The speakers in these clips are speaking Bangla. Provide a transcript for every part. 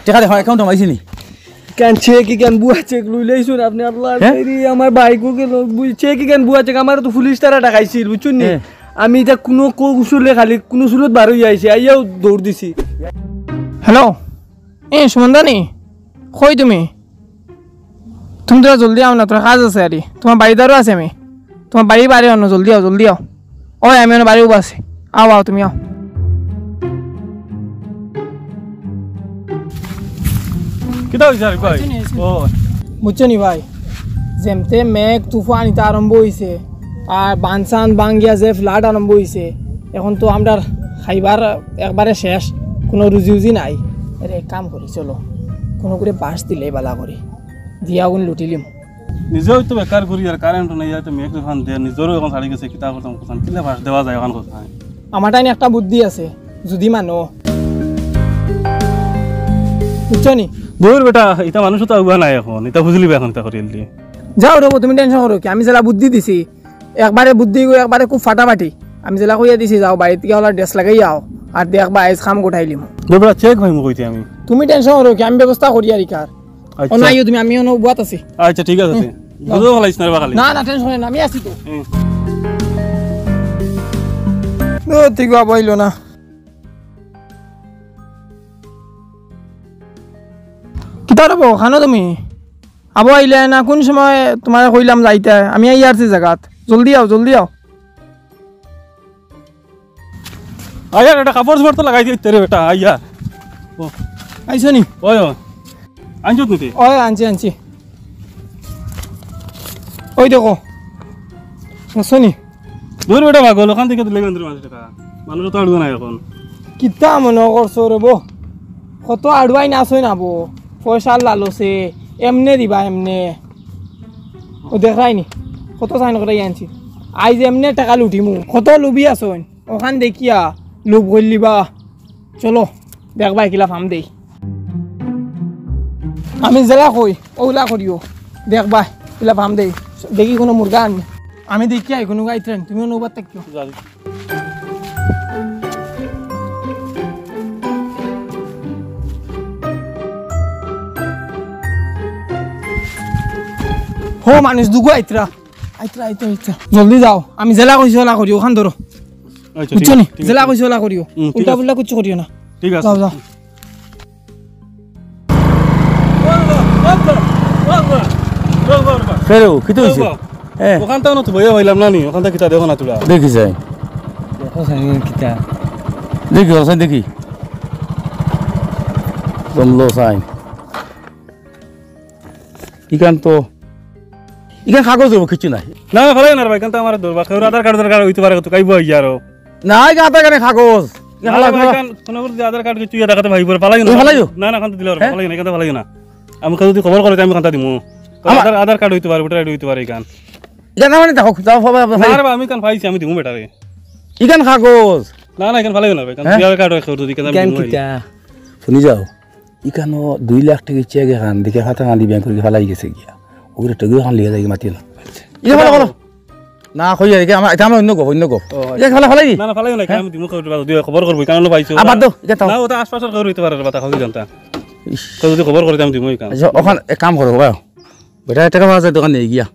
টাকা দেখো অ্যাকাউন্ট আমাইছি নি কেন চেক কেন বুয়া চেক লই লাইছুন আপনি আল্লাহ তেরি আমার বাইকো কে চেক কেন বুয়া চেক আমার তো পুলিশ তারা ডাকাইছিল বুঝছুন নি আমি এটা কোনো কুসুলে খালি কোনো সুরত বার হই আইছি আইয়াও দৌড় দিছি হ্যালো সুমন্দা নি কই তুমি তোরা জলদি আও না তোর কাজ আছে আরে তোমার বাড়িদারও আছে আমি তোমার বাড়ি আনো জলদি আও ওই আমি বাড়ি উবা আছি আও তুমি আও কিটা হইছে আরে ভাই ও বুঝছো নি ভাই যেমতে মেঘ তুফান ইতা আরম্ভ হইছে আর বানসান বাঙ্গিয়া যে ফ্লাড আরম্ভ হইছে এখন তো আমরা খাইবার একবারে শেষ কোনো রুজি নাই আরে এক কাম করি চলো কোনো করে বাস দিলে বালা করি দিয়া গুণ লুটিলিম নিজেও তো বেকার করি আর কারেন্ট নাই তো মেঘ তুফান দে নিজেরও এখন ছাড়ি গেছে কিতা করতাম কোথান কিলা বাস দেওয়া যায় এখন কথা আমার টাইনে একটা বুদ্ধি আছে যদি মানো বুঝছো নি দূর বেটা এটা মানুষ তো আগুয়া নাই এখন এটা বুঝলি এখন তা করিল দিয়ে যাও রবো তুমি টেনশন করো কি আমি জেলা বুদ্ধি দিছি একবারে বুদ্ধি একবারে খুব ফাটাফাটি আমি জেলা কইয়া দিছি যাও বাড়িতে গিয়ে ওলা ড্রেস লাগাই যাও আর দেখবা আইজ খাম গোঠাইলিম বেটা চেক ভাই মই কইতে আমি তুমি টেনশন করো কি আমি ব্যবস্থা করি আর কার আচ্ছা ও নাইও তুমি আমি অন বুয়াত আছি আচ্ছা ঠিক আছে বুঝো ভালাইছ না রে খালি না টেনশন না আমি আছি তো ও ঠিক বইলো না কিতা রবো খানো তুমি আবো আইলে না কোন সময় তোমার কইলাম যাইতে আমি আই আরছি জায়গাত জলদি আও আয়া এটা কাপড় জোর তো লাগাই দিতে রে বেটা আয়া ও আইছো নি ওই আনছো তুই ওই আনছি ওই দেখো বুঝছো নি দূর বেটা ভাগল ওখান থেকে দিলে গন্দ্র মাছ টাকা মানুষ তো আড়ুয়া নাই এখন কিতা মনে করছো রে বো কত আড়ুয়াই নাছই না বো পয়সা লালছে এমনে দিবা এমনে ও দেখাই নি কত সাইন করে আনছি আইজ এমনে টাকা লুটিমু কত লুবি আসন ওখান দেখিয়া লুব করলিবা চলো দেখবা কিলা ফাম দেই আমি জেলা কই ওলা করিও দেখবা কিলা ফাম দেই দেখি কোনো মুরগা আনি আমি দেখি আই কোনো গাইতেন তুমিও নৌবার থাকিও হো মানুষ দুগো আইতরা জলদি যাও আমি জেলা কইছি ওলা করিও ওখান ধরো বুঝছো নি জেলা কইছি ওলা করিও উল্টা পুল্টা কিছু করিও না ঠিক আছে যাও ফেরো কি তো হইছে ওখান তো তো বইয়া হইলাম না নি ওখান থেকে কিতা দেখো না তুলা দেখি যাই দেখো সাইন কিটা দেখি জমলো সাইন ইখান কাগজ দেবো কিছু নাই না ভালো না ভাই কারণ আমার দরবার কেউ আধার কার্ড দরকার হইতে পারে তো কাইবো ইয়া আরো না আধার কার্ডে কাগজ কোনো করে আধার কার্ড কিছু ইয়া দেখাতে ভাই পরে পালাই না না কান্ত দিলে পালাই না কান্ত পালাই না আমি যদি খবর করে আমি কান্ত দিমু আধার কার্ড হইতে পারে ভোটার আইডি হইতে পারে ইখান জানা মানে দেখো যাও আরে আমি কান পাইছি আমি দিমু বেটারে ইখান কাগজ না ইখান পালাই না ভাই কান্ত আধার কার্ড রাখো যদি কান্ত কেন কিটা শুনি যাও ইখানো 2 লাখ টাকা চেক এখান দেখে খাতা গান্ধী ব্যাংক করে ফালাই গেছে গিয়া ওগুলো টাকা খান লিয়ে যাই মাতি না ইয়ে ভালো না কই আর আমার এটা আমরা অন্য গপ ইয়া ফালাই না ফালাই না আমি দিমু খবর করব কারণ পাইছো আবার দাও এটা না ওটা আশপাশের খবর হইতে পারে বাতা খাওয়া জানতা তো যদি খবর করে আমি দিমু ইখান ওখান এক কাম করো ভাই বেটা টাকা বাজার দোকান নিয়ে গিয়া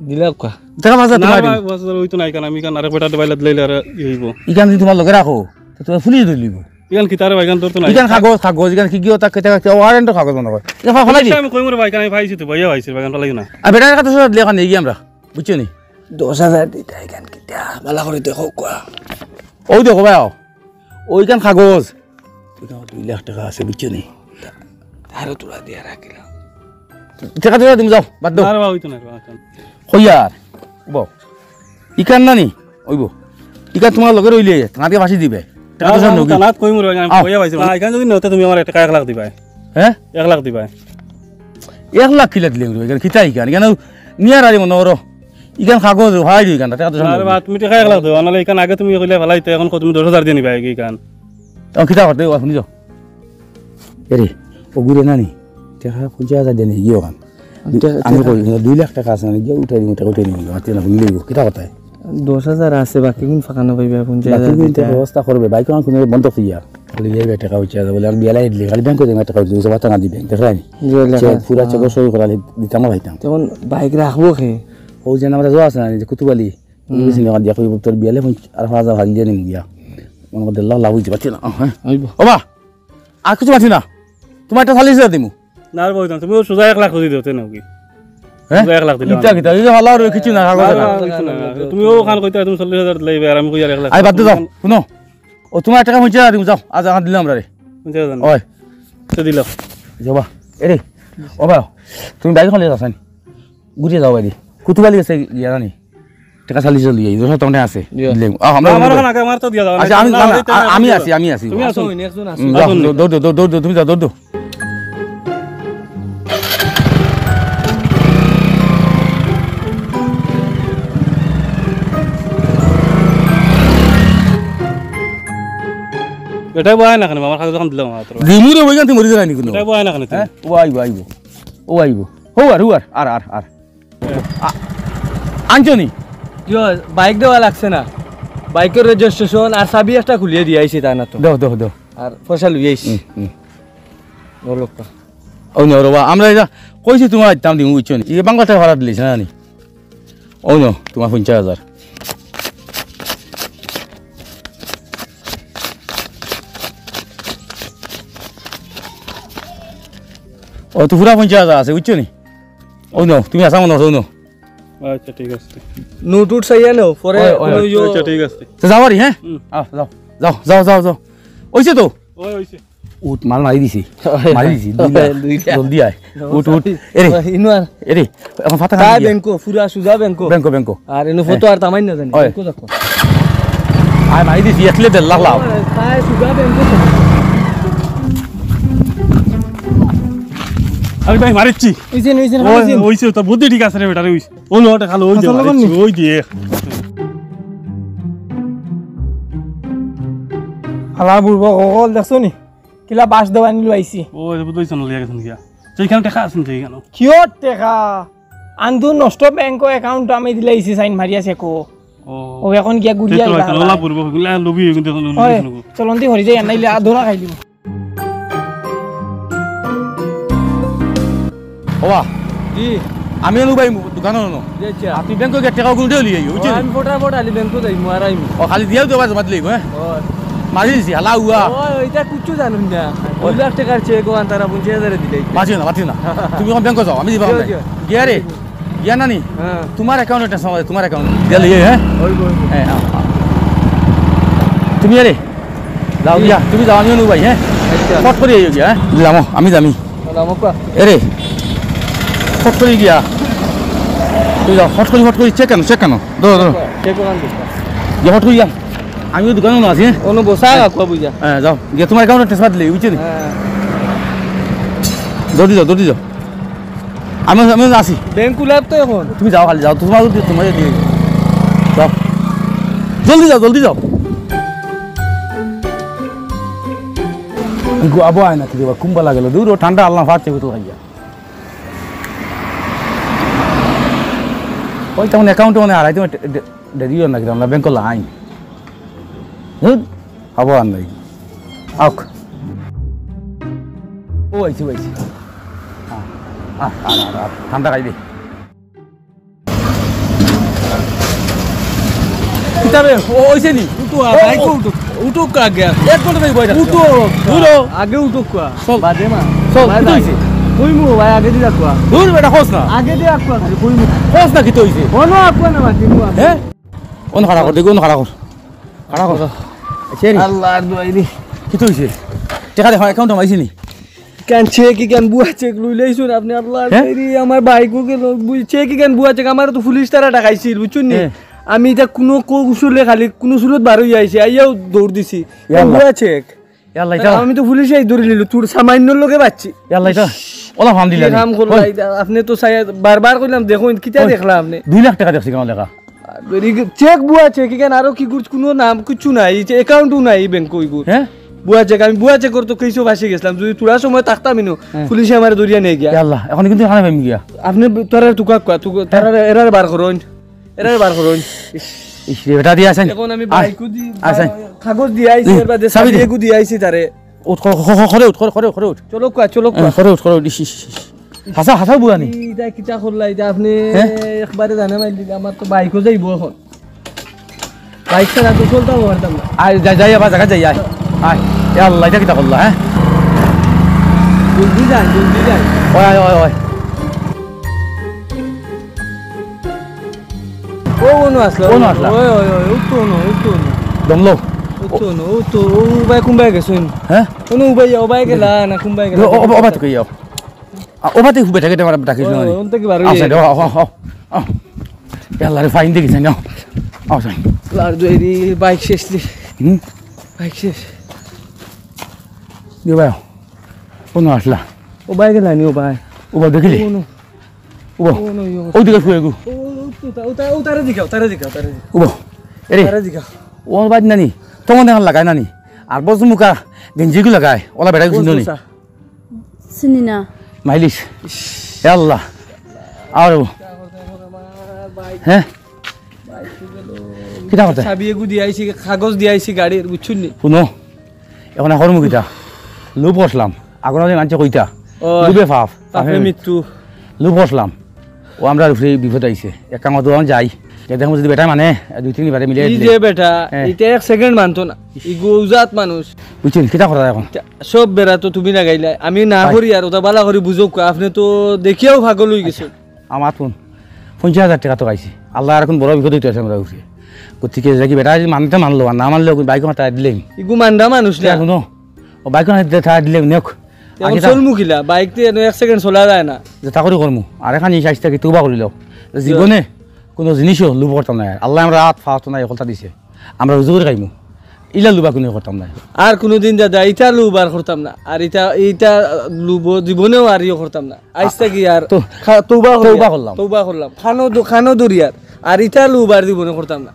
দিলা কা টাকা বাজার না তোমার বাজার হইতো না ইখান আমি কান আরেক বেটা দেবাইলা দিলে আর হইব ইখান যদি তোমার লগে রাখো তো তুমি পুলিশ ধরিব ইখান কি তারে ভাইগান তোর তো না ইখান কাগজ ইখান কি গিয়ে তাকে ওয়ারেন্ট কাগজ মনে করে এটা ফালাই দি আমি কইমরে ভাইগান আমি পাইছি তো ভাইয়া পাইছি ভাইগান ফালাই না আর বেটার কথা সব লেখা নিয়ে গিয়ে আমরা বুঝছো নি 10,000 দিতা কেন কিটা বালা করে দেখো কোয়া ওই দেখো ভাই ওইখান কাগজ ওইখান 2 লাখ টাকা আছে বুঝছো নি তারও তোরা দিয়া রাখিলা টাকা তুমি যাও বাদ দাও আরে হইতো না কইয়ার বো ইখান না নি ওইব ইখান তোমার লগে রইলে তোমাকে ফাঁসি দিবে টাকা তো সব নগি না কইমরে ভাইগান আমি ভাইয়া পাইছি না ইখান যদি নতে তুমি আমার টাকা 1 লাখ দিবা হ্যাঁ 1 লাখ দিবা 1 লাখ কিলা দিলে এখানে কিতা ইখান কেন নিয়ার আরে মনে করো ইখান কাগজ হয় দি ইখান টাকা তো সব আরে বাত তুমি টাকা 1 লাখ দাও নালে ইখান আগে তুমি কইলে ভালাইতে এখন তুমি 10,000 দিয়ে নিবা ইখান তো কিতা করতে শুনি যাও এরে ওগুরে নানি টাকা 50,000 দিয়ে নিয়ে গিয়ে ওখান আমি কই 2 লাখ টাকা আছে না গিয়ে উঠাই দিই টাকা উঠাই দিই মাতি না নিলেই কিতা কথা 10,000 আছে বাকি কোন ফাঁকা না পাইবে 50,000 ব্যবস্থা করবে বাইক কোন বন্ধ হইয়া খালি যাইবে টাকা হচ্ছে বলে আর বিয়া লাগলে খালি ব্যাংকে যাই টাকা হচ্ছে সব টাকা দিবেন দেখাই চেক পুরা চেক সই করা দিতাম না ভাইতাম তখন বাইক রাখবো খে ও যে আমরা যাওয়া আছে না যে কুতুবালি বেশি না দিয়া কই তোর বিয়ালে আর ফাজা ভাগ দিয়ে নিম গিয়া মনে করতে লাভ হইতে পারছি না হ্যাঁ ও বা আর কিছু পাচ্ছি না তোমার একটা চালিয়ে দিমু না আর বইতাম তুমি সোজা 1 লাখ দিয়ে দিতে নাকি হ্যাঁ 1 লাখ দিলে কিটা কিটা এই যে ভালো আর কিছু না কাগজ তুমি ও খান কইতে তুমি 40,000 লইবে আর আমি কই আর 1 লাখ আই বাদ দাও শুনো ও তোমার টাকা পৌঁছে দিমু যাও আজ আন দিলাম রে 50,000 ওই তো দিলাম যাবা এরে ও বা তুমি বাইক খালি যাও সানি গুড়িয়ে যাও বাড়ি কুতুবালি আছে ইয়া জানি টাকা চালিয়ে চলিয়ে এই দশ টাকা আছে দিলে আমরা আমার ওখানে আগে আমার তো দিয়া দাও আচ্ছা আমি আছি তুমি আসো একজন দৌড় তুমি যাও দৌড় এটাই বয় না কেন আমার কাছে যখন দিলাম মাত্র রিমুরে বই গান্তি মরি যায়নি কোনো এটাই বয় না কেন হ্যাঁ ও আইবো আর আনজনি বাইক দেওয়া লাগছে না বাইকের রেজিস্ট্রেশন আর চাবি একটা খুলিয়ে দিয়ে আইছি তা না তো দাও আর পয়সা লুই আইছি লোকটা ও ন রবা আমরা এটা কইছি তোমার দাম দিমু বুঝছো নি এই বাংলাতে ভাড়া দিলিস না নি ও ন তোমার 50,000 ও তো পুরা 50,000 আছে বুঝছো নি ও ন তুমি আসা মনে হতো ন আচ্ছা ঠিক আছে নোট উঠ চাইয়া নাও পরে আচ্ছা ঠিক আছে তো যাও আরে হ্যাঁ যাও ওইছে তো ওই হইছে উঠ মাল মারি দিছি জলদি আয় উঠ এরে এখন ফাটা তাই ব্যাংকো পুরা সুজা ব্যাংকো আর এনো ফটো আর তামাই না জানি ব্যাংকো দেখো আয় মারি দিছি একলে 1.5 লাখ লাভ তাই সুজা ব্যাংকো আমি ভাই মারিছি ওইছে তো বুদ্ধি ঠিক আছে রে বেটা রে ওইছে ও লোটা খালো ওই দে ওই দিয়ে হালা বুড়ব কল দেখছো নি কিলা বাস দেওয়া নিলো আইছি ও বুঝছ না লিয়া গেছেন গিয়া সেইখানে টাকা আছেন সেইখানে কিয় টেকা আন্দু নষ্ট ব্যাংক অ্যাকাউন্ট আমি দিলে আইছি সাইন মারি আছে কো ও এখন গিয়া গুড়িয়া লোলা পড়ব গুলা লবি কিন্তু চলন্তি হরি যাই আনাইলে আধরা খাই দিব ওবা কি আমি আনু ভাই দোকানে নো আচ্ছা আপনি ব্যাংকে গিয়ে টাকা গুল দিলি বুঝছো আমি ফটাফট আলি ব্যাংকো যাই মারাই ও খালি দিয়াও দেবা জমা দিলি হ্যাঁ মারি দিছি হালা হুয়া ওই এটা কিচ্ছু জানুন না 2 লাখ টাকার চেক ও আন্তারা 50,000 দিলে মাতি না তুমি কোন ব্যাংকে যাও আমি দিবা গিয়া রে গিয়া নানি হ্যাঁ তোমার অ্যাকাউন্টে টাকা আছে তোমার অ্যাকাউন্ট দিলি হ্যাঁ ওই হ্যাঁ তুমি আরে যাও গিয়া তুমি যাও আমি আনু ভাই হ্যাঁ আচ্ছা ফট করে গিয়া হ্যাঁ দিলাম আমি যামি নামকা এরে ফট করে গিয়া তুই যাও ফট করে চেক কেন দো চেক কোন দিছ গিয়া ফট করে গিয়া আমিও দোকানে না আছি হ্যাঁ ওনো বসা কোয়া বুঝা হ্যাঁ যাও গিয়া তোমার অ্যাকাউন্টে ট্রান্সফার দিলি বুঝছো নি হ্যাঁ দৌড়ি যাও আমি আসি ব্যাংক খুলাব তো এখন তুমি যাও খালি যাও তোমার দিয়ে যাও জলদি যাও আবো আয় না কি দেবা কুম্বা লাগেল দূর ঠান্ডা আল্লাহ ফাটছে তো ভাইয়া ওই তখন অ্যাকাউন্টে মানে আড়াই তোমার দেরিও না কিন্তু আমরা ব্যাংক লাইন হবো আর নাই আওক ও আইছি ঠান্ডা খাই দে কিতাবে ওইছে নি উঠো বাইক উঠো আগে এক ঘন্টা ভাই বইটা উঠো উঠো আগে উঠো কোয়া চল বাদে মা চল কি হইছে কইমু ভাই আগে দি রাখবা দূর বেটা খোস না আগে দি রাখবা খালি কইমু খোস না কি তো হইছে ono আপনা না বাকি মু হ্যাঁ কোন খাড়া কর দেখো কোন খাড়া কর আল্লাহর দোয়াইরি কি তো হইছে টাকা দেখো অ্যাকাউন্টে মাইছি নি কেন চেক কেন বুয়া চেক লই লাইছুন আপনি আল্লাহর দোয়াইরি আমার বাইকও গেল চেক কেন বুয়া চেক আমার তো পুলিশ তারা ডাকাইছিল বুঝছুন নি আমি এটা কোনো কৌশলে খালি কোনো সুরত বার হয়ে আইছি আইয়াও দৌড় দিছি বুয়া চেক ইয়াল্লা এটা আমি তো পুলিশে ধরে নিল তোর সামান্য লোকে বাচ্চি ইয়াল্লা এটা ওলা ফাম দিলা কাম করলো আপনি তো বারবার কইলাম দেখুন কিটা দেখলাম আপনি 2 লাখ টাকা দেখছি কেমন লেখা চেক বুয়া চেক কেন আরো কি কোনো নাম কিছু নাই অ্যাকাউন্টও নাই ব্যাংক কইগুর হ্যাঁ বুয়া চেক আমি বুয়া চেক করতে কইছো বাসি গেছিলাম যদি তোরা সময় থাকতাম ইনো পুলিশে আমার দরিয়া নিয়ে গিয়া ইয়াল্লা এখন কিন্তু এখানে পাইম গিয়া আপনি তোরা তুকা তুকা তারা এরারে বার করুন ইস রে বেটা দিয়ে আসেন এখন আমি বাইকও দি আসেন কাগজ দিয়ে আইছি এর বাদে চাবি দে। চাবিও দিয়ে আইছি তারে উঠ খরে উঠ খরে উঠ চলো কোয়া চলো কোয়া খরে উঠ ইস ইস ইস। হাসা বুয়ানি এটা কিটা করলা এটা আপনি হ্যাঁ? একবারে জানা মাইল দিলে আমার তো বাইকও যাইব এখন বাইক ছাড়া তো চলতে পারতাম না আয় যাই আবার জায়গা যাই আয় আয় এ আল্লাহ এটা কিতা করলা হ্যাঁ জলদি যাই ওই ও অনু আসলো অনু আসলা? ওই উঠতো না দমলো ও তো ও বাই কুম্বাই গেছুন হ্যাঁ অনু ও বাই গেলা না কুম্বাই গেলা ওবা তো কইও ওবা তো হুবে থাকে তোমার ডাকিস না ওন থেকে বারো আচ্ছা আল্লাহ রে ফাইন দেখিস না আচ্ছা লার দুই বাইক শেষ দি হুম বাইক শেষ দিও ভাই কোনো আসলা ও বাই গেলা নি ও বাই ওবা দেখিলি অনু ওবা অনু ওই দিকে শুয়ে গো ও তারে দিখাও ওবা এরে তারে দিখাও ও বাদ নানি তোমার দেখা লাগায় নানি আর বস মুখা গেঞ্জিগুলো লাগায় ওলা বেড়াই গুছিস নি চিনি না মাইলিস এ আল্লাহ আর হ্যাঁ কিটা কথা চাবি এগু দিয়ে আইছি কাগজ দিয়ে আইছি গাড়ির বুঝছুন নি শুনো এখন এখন মুখিটা লুপ বসলাম আগুন মানছে কইতা লুবে ফাফ পাপে মৃত্যু লুপ বসলাম ও আমরা উপরে বিপদ আইছে এক কামত যাই দেখো যদি বেটা মানে দুই তিনবারে মিলে এই যে বেটা এটা এক সেকেন্ড মানতো না ইগো উজাত মানুষ বুঝছেন কিটা কথা এখন সব বেড়া তো তুমি না গাইলা আমি না করি আর ওটা বালা করি বুঝো আপনি তো দেখিয়াও ভাগল হয়ে গেছে আমার তুন 50,000 টাকা তো পাইছি আল্লাহ এখন বড় বিপদ হইতে আছে আমরা উপরে গতিকে দেখি বেটা মানতে মানলো আর না মানলেও বাইক মাথা দিলেন ইগু মান্ডা মানুষ না শুনো ও বাইক মাথা দিলেন নেক এখন চলমু কিলা বাইক তে এক সেকেন্ড চলা যায় না যেটা করে করমু আর এখানে চাইছি থাকি তুবা করিল জীবনে কোনো জিনিসও লুব করতাম না আল্লাহ আমরা হাত ফাওয়াতো নাই কথা দিছে আমরা রুজু করে খাইমু ইলা লুবা কোনো করতাম না আর কোনোদিন দাদা ইটা লুব আর করতাম না আর ইটা লুব জীবনেও আর ইয়ে করতাম না আইসটা কি আর তো তৌবা করলাম। তৌবা করলাম খানো দরিয়ার আর ইটা লুব আর জীবনে করতাম না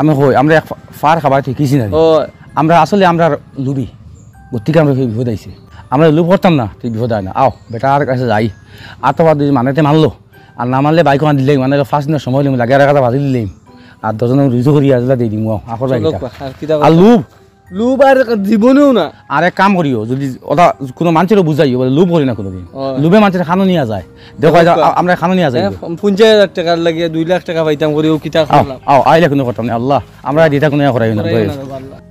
আমি কই আমরা এক ফার খাবার ঠিকইছি না ও আমরা আসলে আমরা লুবি গতিকে আমরা বিপদ আইছে আমরা লুব করতাম না তুই বিপদ আয় না আও বেটার কাছে যাই আর তো বাদ মানেতে মানলো আর না মানলে বাইক আন দিলে মানে ফার্স্ট দিনের সময় লিম লাগে আর একটা বাজি দিলেম আর দশজন রুজু করি আসলে দিয়ে দিম আকর বাইক আর কিটা আর লুব লুব আর জীবনেও না আর এক কাম করিও যদি ওটা কোনো মানুষেরও বুঝাইও বলে লুব করি না কোনোদিন লুবে মানুষের খানো নিয়ে যায় দেখো আমরা খানো নিয়ে যাই 50,000 টাকার লাগে 2 লাখ টাকা পাইতাম করিও কিটা করলাম আও আইলে কোনো করতাম না আল্লাহ আমরা দিতা কোনো করাই না আল্লাহ